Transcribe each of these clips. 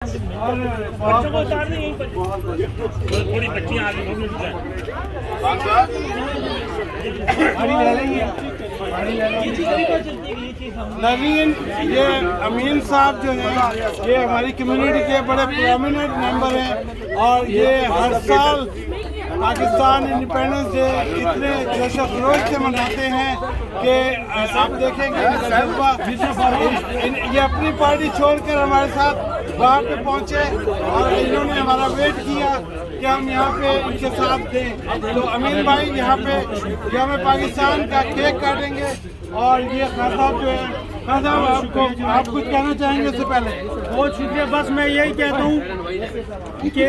बच्चों को उतार दें यहीं पर, थोड़ी बच्चियां आगे नवीन, ये अमीन साहब जो है ये हमारी कम्युनिटी के बड़े प्रोमिनेंट मेंबर हैं और ये हर साल पाकिस्तान इंडिपेंडेंस डे इतने जोश खरोश से मनाते हैं कि आप देखेंगे ये अपनी पार्टी छोड़कर हमारे साथ वहाँ पे पहुँचे और इन्होंने हमारा वेट किया कि हम यहाँ पे इनके साथ दें। तो अमीन भाई यहाँ पे हमें पाकिस्तान का केक काटेंगे और ये खान साहब जो है, खान साहब आप कुछ कहना चाहेंगे उससे पहले? बहुत शुक्रिया। बस मैं यही कहता हूँ कि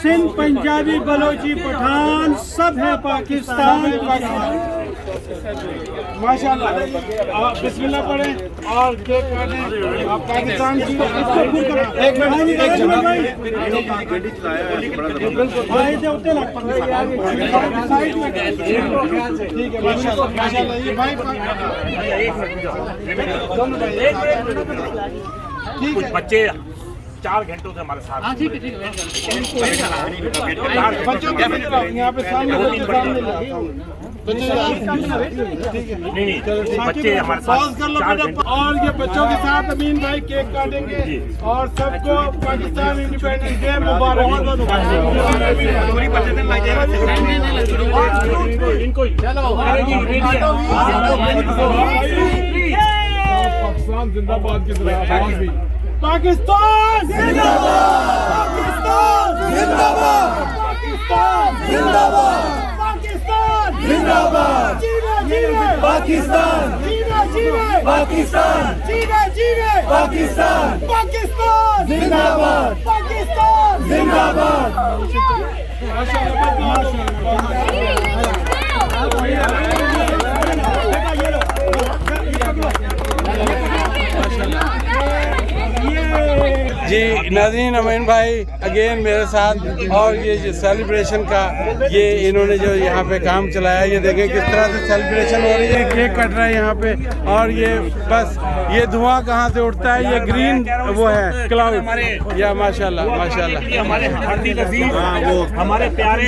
सिंध, पंजाबी, बलोची, पठान सब है पाकिस्तान। माशाल्लाह, आप बिस्मिल्लाह पढ़ें और केक काटें। आप पाकिस्तान की एक ठीक है, माशाल्लाह माशाल्लाह। ये भाई कुछ बच्चे 4 घंटों से हमारे साथ। ठीक है बच्चों को यहाँ पे सामने नहीं, बच्चे हमारे साथ 4 घंटे। और ये बच्चों के साथ अमीन भाई केक काटेंगे और सबको पाकिस्तान इंडिपेंडेंस डे मुबारक। इनको पाकिस्तान जिंदाबाद की तरह पाकिस्तान जिंदाबाद, पाकिस्तान जिंदाबाद, पाकिस्तान जिंदाबाद, पाकिस्तान जिंदाबाद, जीवे जीवे पाकिस्तान, जीवे जीवे पाकिस्तान, जीवे जीवे पाकिस्तान, पाकिस्तान जिंदाबाद, पाकिस्तान जिंदाबाद। जी नाज़रीन, अमीन भाई अगेन मेरे साथ और ये जो सेलिब्रेशन का ये इन्होंने जो यहाँ पे काम चलाया, ये देखें किस तरह से सेलिब्रेशन हो रही है। केक कट रहा है यहाँ पे और ये बस ये धुआं कहाँ से उठता है, ये ग्रीन वो है क्लाउड। या माशाल्लाह माशाल्लाह, हमारे हार्दिक अजीज, वो हमारे प्यारे